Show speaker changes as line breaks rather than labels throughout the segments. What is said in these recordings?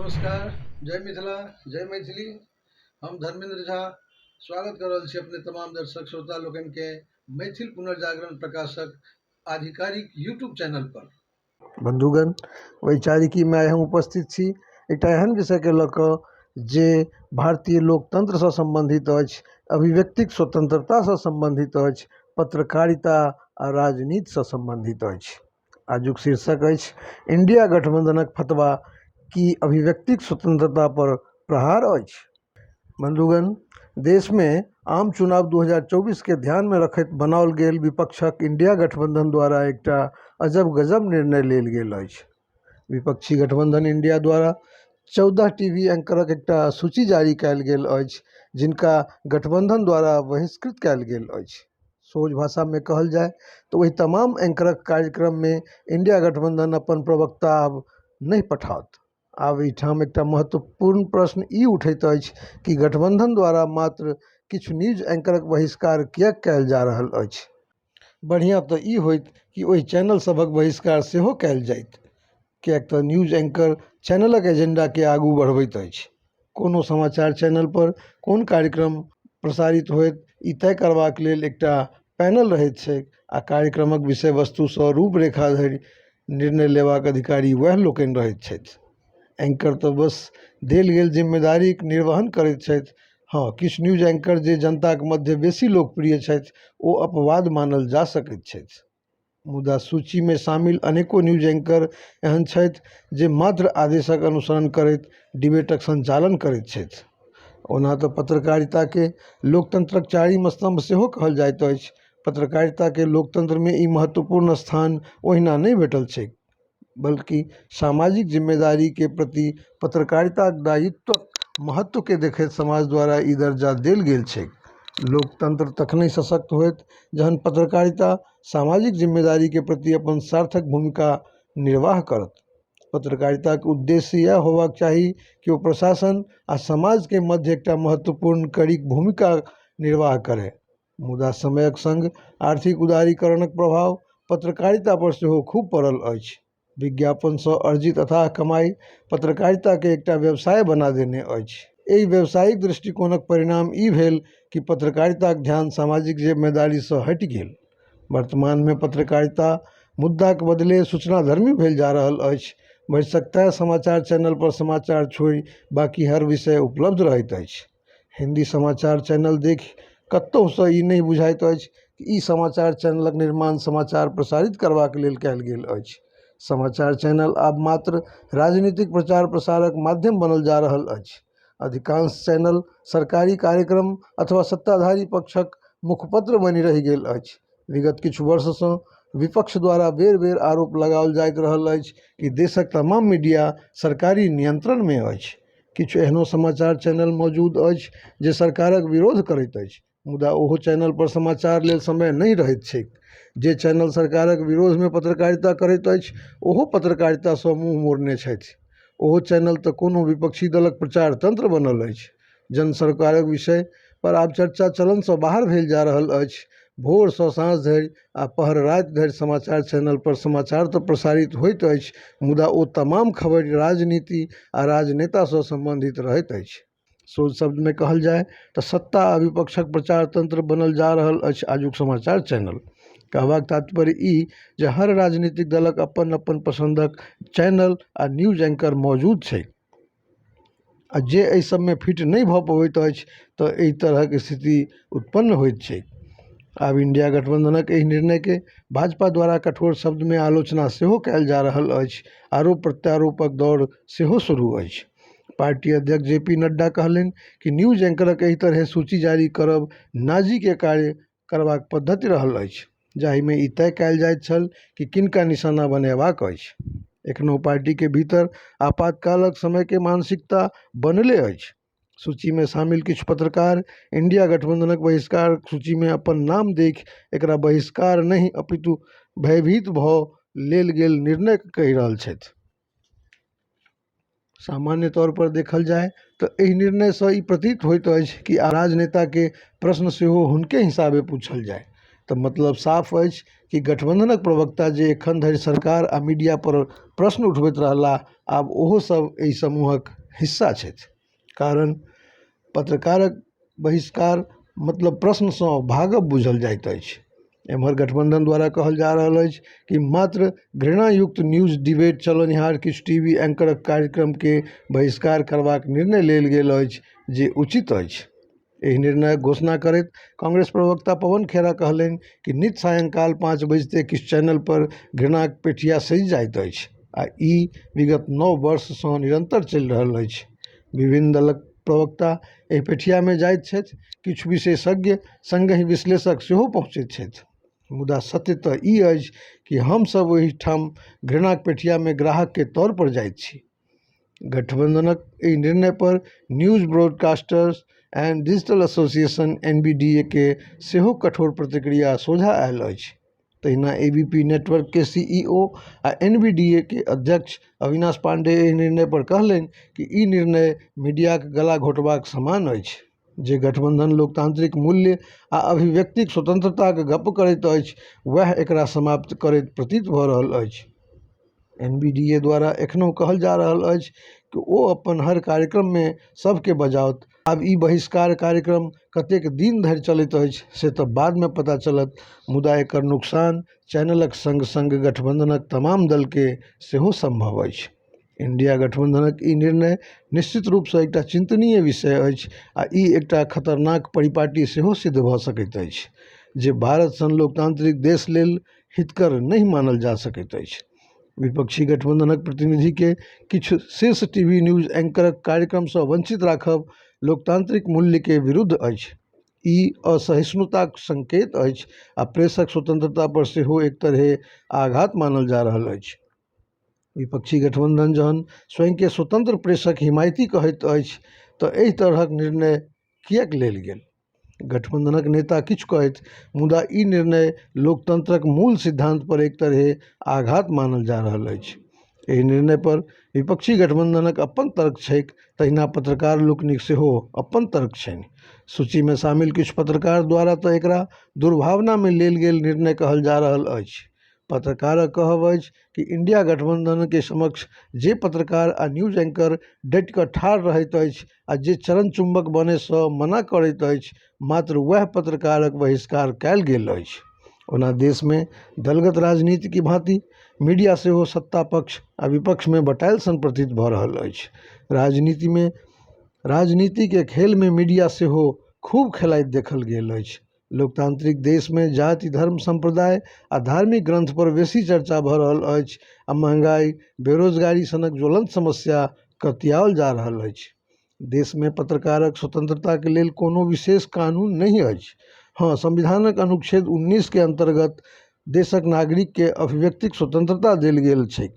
नमस्कार, जय मिथिला, जय मैथिली। हम धर्मेंद्र झा स्वागत कर रहल छी अपने तमाम दर्शक श्रोता लोकनि के मैथिल पुनर्जागरण प्रकाशक आधिकारिक यूट्यूब चैनल पर।
बंधुगण, वैचारिकी में आइ हम उपस्थित छी एकटा एहन विषय के लऽ कऽ जे भारतीय लोकतंत्र से संबंधित अछि, अभिव्यक्तिक स्वतंत्रता से संबंधित अछि, पत्रकारिता आ राजनीति से संबंधित अछि। आजुक शीर्षक अछि इंडिया गठबंधनक फतवा की अभिव्यक्तिक स्वतंत्रता पर प्रहार अछि। बंधुगण, देश में आम चुनाव 2024 के ध्यान में रखैत बनाओल गेल विपक्षक इंडिया गठबंधन द्वारा एकटा अजब गजब निर्णय लेल गेल अछि। विपक्षी गठबंधन इंडिया द्वारा 14 टीवी एंकरक एकटा सूची जारी कयल गेल अछि जिनका गठबंधन द्वारा बहिष्कृत कयल गेल अछि। सोझ भाषा में कहल जाय तो वही तमाम एंकरक कार्यक्रम में इंडिया गठबंधन अपन प्रवक्ता आब नहीं पठाओत। आब एहिठाम एकटा महत्वपूर्ण प्रश्न ई उठैत अछि कि गठबंधन द्वारा मात्र किछु न्यूज एंकरक बहिष्कार किएक कयल जा रहल अछि। बढ़िया तो ई होइत कि ओहि चैनल सभक बहिष्कार सेहो कयल जाइत, किएक तऽ न्यूज एंकर चैनलक एजेंडा के आगू बढ़बैत अछि। कोनो समाचार चैनल पर कोन कार्यक्रम प्रसारित होइत ई तय करबाक लेल एकटा पैनल रहैत छै आ कार्यक्रमक विषय वस्तु सँ रूपरेखा धरि निर्णय लेबाक अधिकारी वएह लोकनि रहैत छथि। एंकर तो बस देल गेल जिम्मेदारीक निर्वहन करैत छथि। हाँ, किछु न्यूज एंकर जे जनताक मध्य बेसी लोकप्रिय छथि ओ अपवाद मानल जा सकैत छथि। मुदा सूची में शामिल अनेको न्यूज एंकर एहन छथि जे मात्र आदेशक अनुसरण करैत डिबेटक संचालन करैत छथि। ओना तो पत्रकारिता के लोकतंत्रक चारिम स्तंभ सेहो कहल जाइत अछि। पत्रकारिता के लोकतंत्र में ई महत्वपूर्ण स्थान ओहिना नहीं भेटल छै, बल्कि सामाजिक जिम्मेदारी के प्रति पत्रकारिता दायित्वक महत्व के देखैत समाज द्वारा ई दर्जा देल गेल छै। लोकतंत्र तखनहि सशक्त होयत जहन पत्रकारिता सामाजिक जिम्मेदारी के प्रति अपन सार्थक भूमिका निर्वाह करत। पत्रकारिता के उद्देश्य यह होबाक चाही कि वो प्रशासन आ समाज के मध्य एकटा महत्वपूर्ण कड़ीक भूमिका निर्वाह करे। मुदा समयक संग आर्थिक उदारीकरणक प्रभाव पत्रकारिता पर सेहो खूब पड़ल अछि। विज्ञापन सँ अर्जित अथाह कमाई पत्रकारिता के एकटा व्यवसाय बना देने अछि। एहि व्यावसायिक दृष्टिकोणक परिणाम ई भेल कि पत्रकारिताक ध्यान सामाजिक जिम्मेदारी सँ हटि गेल। वर्तमान में पत्रकारिता मुद्दाक बदले सूचनाधर्मी भेल जा रहल अछि। भरिसक तय समाचार चैनल पर समाचार छोड़ि बाकी हर विषय उपलब्ध रहैत अछि। हिंदी समाचार चैनल देखि कतहु सँ ई नहीं बुझाइत अछि कि ई समाचार चैनलक निर्माण समाचार प्रसारित करबाक लेल कयल गेल अछि। समाचार चैनल आब मात्र राजनीतिक प्रचार प्रसारक माध्यम बनल जा रहल अछि। अधिकांश चैनल सरकारी कार्यक्रम अथवा सत्ताधारी पक्षक मुखपत्र बनि रहि गेल अछि। विगत किछु वर्ष सँ विपक्ष द्वारा बेर बेर आरोप लगाओल जाइत रहल अछि कि देशक तमाम मीडिया सरकारी नियंत्रण में अछि। किछु एहनो समाचार चैनल मौजूद अछि जे सरकारक विरोध करैत अछि, मुदा ओहो चैनल पर समाचार लेल समय नहीं रहैत छैक। जे चैनल सरकारक विरोध में पत्रकारिता करैत अछि ओहो पत्रकारिता सँ मुँह मोड़ने छथि। ओहो चैनल तऽ कोनो विपक्षी दलक प्रचार तंत्र बनल अछि। जन सरकारक विषय पर आब चर्चा चलन सँ बाहर भेल जा रहल अछि। भोर सँ साँझ धरि आ पहर राति धरि समाचार चैनल पर समाचार तऽ प्रसारित होइत अछि, मुदा ओ तमाम खबरि राजनीति आ राजनेता सँ संबंधित रहैत अछि। सोझ शब्द में कहल जाय तऽ सत्ता आ विपक्षक प्रचार तंत्र बनल जा रहल अछि आजुक समाचार चैनल। कहबाक तात्पर्य ई जे हर राजनीतिक दलक अपन अपन पसंदक चैनल आ न्यूज एंकर मौजूद छै, आ जे एहि सब में फिट नहीं भऽ पबैत अछि तऽ एहि तरहक स्थिति उत्पन्न होइत छै। आब इंडिया गठबंधनक एहि निर्णय के भाजपा द्वारा कठोर शब्द में आलोचना सेहो कयल जा रहल अछि। आरोप प्रत्यारोपक दौर सेहो शुरू अछि। पार्टी अध्यक्ष जेपी नड्डा कहलनि कि न्यूज एंकरक एहि तरह सूची जारी करब नाजी के कार्य करबाक पद्धति रहल अछि, जाहि में ई तय कयल जाइत छल कि किनका निशाना बनेबाक अछि। एखनो पार्टी के भीतर आपातकालक समय के मानसिकता बनले अछि। सूची में शामिल किछु पत्रकार इंडिया गठबंधनक बहिष्कार सूची में अपन नाम देखि एकरा बहिष्कार नहीं अपितु भयभीत भऽ लेल गेल निर्णय कहि रहल छथि। सामान्य तौर पर देखल जाय तऽ एहि निर्णय सँ ई प्रतीत होइत अछि कि राजनेता के प्रश्न सेहो हुनके हिसाबे पूछल जाय। तऽ मतलब साफ अछि कि गठबंधनक प्रवक्ता जे एखन धरि सरकार आ मीडिया पर प्रश्न उठबैत रहला आब ओहो सब एहि समूहक हिस्सा छथि। कारण पत्रकारक बहिष्कार मतलब प्रश्नसँ भागब बुझल जाइत अछि। एम्हर गठबंधन द्वारा कहल जा रहल अछि कि मात्र घृणायुक्त न्यूज डिबेट चलनिहार किछु टीवी एंकरक कार्यक्रमके बहिष्कार करबाक निर्णय लेल गेल अछि, जे उचित अछि। एहि निर्णयक घोषणा करैत कांग्रेस प्रवक्ता पवन खेरा कहलनि कि नित सायंकाल 5 बजिते किछु चैनल पर घृणाक पेठिया सजि जाइत अछि आ ई विगत 9 वर्षसँ निरंतर चलि रहल अछि। विभिन्न दलक प्रवक्ता एहि पेठियामे जाइत छथि, किछु विशेषज्ञ संगहि विश्लेषक सेहो पहुँचैत छथि। मुदा सत्य तऽ ई अछि कि हमसभ ओहिठाम घृणाक पेठियामे ग्राहकके तौर पर जाइत छी। गठबंधनक एहि निर्णय पर news broadcasters and digital association (NBDA) के सेहो कठोर प्रतिक्रिया सोझा आयल अछि। तहिना ABP नेटवर्क के CEO आ NBDA के अध्यक्ष अविनाश पांडे एहि निर्णय पर कहलनि कि ई निर्णय मीडियाक गला घोंटबाक समान अछि। जे गठबंधन लोकतांत्रिक मूल्य आ अभिव्यक्तिक स्वतंत्रताक गप्प करैत अछि, वएह एकरा समाप्त करैत प्रतीत भऽ रहल अछि। NBDA द्वारा एखनहु कहल जा रहल अछि कि ओ अपन हर कार्यक्रममे सबके बजाओत। आब ई बहिष्कार कार्यक्रम कतेक दिन धरि चलैत अछि से तऽ बादमे पता चलत, मुदा एकर नुकसान चैनलक संग संग गठबंधनक तमाम दलके सेहो संभव अछि। इंडिया गठबंधनक ई निर्णय निश्चित रूपसँ एकटा चिंतनीय विषय अछि आ ई एकटा खतरनाक परिपाटी सेहो सिद्ध भऽ सकैत अछि, जे भारत सन लोकतांत्रिक देश लेल हितकर नहि मानल जा सकैत अछि। विपक्षी गठबंधनक प्रतिनिधिके किछु शीर्ष टीवी न्यूज एंकरक कार्यक्रमसँ वंचित राखब लोकतांत्रिक मूल्यके विरुद्ध अछि। ई असहिष्णुताक संकेत अछि आ प्रेसक स्वतंत्रता पर सेहो एक तरहे आघात मानल जा रहल अछि। विपक्षी गठबंधन जहन स्वयंके स्वतंत्र प्रेसक हिमायती कहैत अछि तऽ एहि तरहक निर्णय किएक लेल गेल? गठबंधनक नेता किछु कहथि, मुदा ई निर्णय लोकतंत्रक मूल सिद्धांत पर एक तरहे आघात मानल जा रहल अछि। एहि निर्णय पर विपक्षी गठबंधनक अपन तर्क छैक, तहिना पत्रकार लोकनिक सेहो अपन तर्क छनि। सूचीमे शामिल किछु पत्रकार द्वारा तऽ एकरा दुर्भावनामे लेल गेल निर्णय कहल जा रहल अछि। पत्रकारक कहब अछि कि इंडिया गठबंधन के समक्ष जे पत्रकार आ न्यूज एंकर डटि कऽ ठाढ़ रहैत अछि आ जे चरण चुंबक बनयसँ मना करैत अछि, मात्र वएह पत्रकारक बहिष्कार कयल गेल अछि। ओना देशमे दलगत राजनीति की भांति मीडिया सेहो सत्ता पक्ष आ विपक्षमे बटाइल सन प्रतीत भऽ रहल अछि। राजनीति के खेलमे मीडिया सेहो खूब खेलाइत देखल गेल अछि। लोकतांत्रिक देशमे जाति, धर्म, संप्रदाय आ धार्मिक ग्रंथ पर बेसी चर्चा भऽ रहल अछि आ महंगाई, बेरोजगारी सनक ज्वलंत समस्या कतियाओल जा रहल अछि। देशमे पत्रकारक स्वतंत्रताके लेल कोनो विशेष कानून नहीं अछि। हाँ, संविधानक अनुच्छेद 19 के अंतर्गत देशक नागरिकके अभिव्यक्तिक स्वतंत्रता देल गेल छै।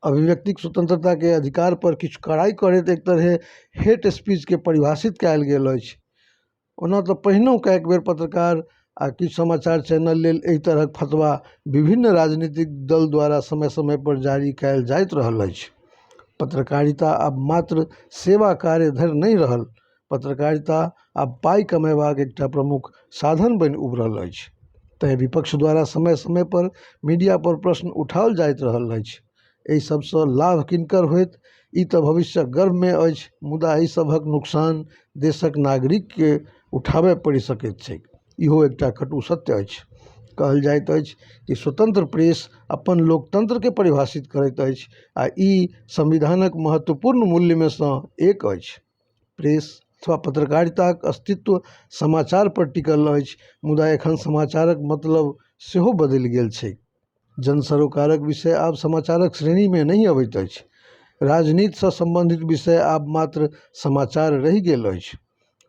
अभिव्यक्तिक स्वतंत्रता के अधिकार पर किछु कड़ाई करैत एक तरहे हेट स्पीच के परिभाषित कयल गेल अछि। ओना तऽ पहिनहु कएक बेर पत्रकार आ किछु समाचार चैनल लेल एहि तरहक फतवा विभिन्न राजनीतिक दल द्वारा समय समय पर जारी कयल जाइत रहल अछि। पत्रकारिता आब मात्र सेवा कार्य धरि नहि रहल, पत्रकारिता आब पाइ कमेबाक एकटा प्रमुख साधन बनि उभरल अछि। तैं विपक्ष द्वारा समय समय पर मीडिया पर प्रश्न उठाओल जाइत रहल अछि। एहि सबसँ लाभ किनकर होयत, ई तऽ भविष्यक गर्भमे अछि, मुदा एहि सभक नुकसान देशक नागरिकके उठाबय पड़ि सकैत छैक। इहो एकटा कटु सत्य अछि। कहल जाइत अछि कि स्वतंत्र प्रेस अपन लोकतंत्रके परिभाषित करैत अछि आ ई संविधानक महत्वपूर्ण मूल्यमे सँ एक अछि। प्रेस अथवा पत्रकारिताक अस्तित्व समाचार पर टिकल अछि, मुदा एखन समाचारक मतलब सेहो बदलि गेल छै। जन सरोकारक विषय आब समाचारक श्रेणीमे नहीं अबैत अछि। राजनीतिसँ संबंधित विषय आब मात्र समाचार रहि गेल अछि।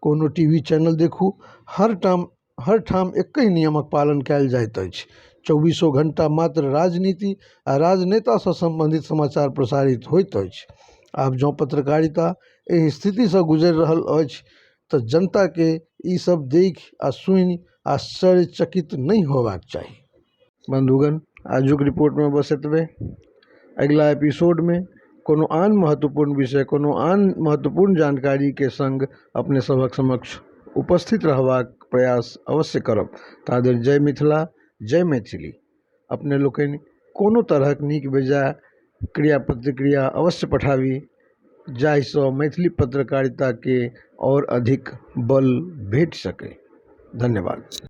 कोनो टीवी चैनल देखू, हर ठाम एकहि नियमक पालन कयल जाइत अछि। 24 घंटा मात्र राजनीति आ राजनेतासँ संबंधित समाचार प्रसारित होइत अछि। आब जँ पत्रकारिता एहि स्थितिसँ गुजरि रहल अछि तऽ जनताके ई सब देखि आ सुनि आश्चर्यचकित नहीं होबाक चाही। बंधुगण, आजुक रिपोर्टमे बस एतबे। अगिला एपिसोडमे कोनो आन महत्वपूर्ण विषय, कोनो आन महत्वपूर्ण जानकारीके संग अपने सभक समक्ष उपस्थित रहबाक प्रयास अवश्य करब। ताधरि जय मिथिला, जय मैथिली। अपने लोकनि कोनो तरहक नीक बेजाय क्रिया प्रतिक्रिया अवश्य पठाबी, जाहिसँ मैथिली पत्रकारिता के और अधिक बल भेट सकै। धन्यवाद।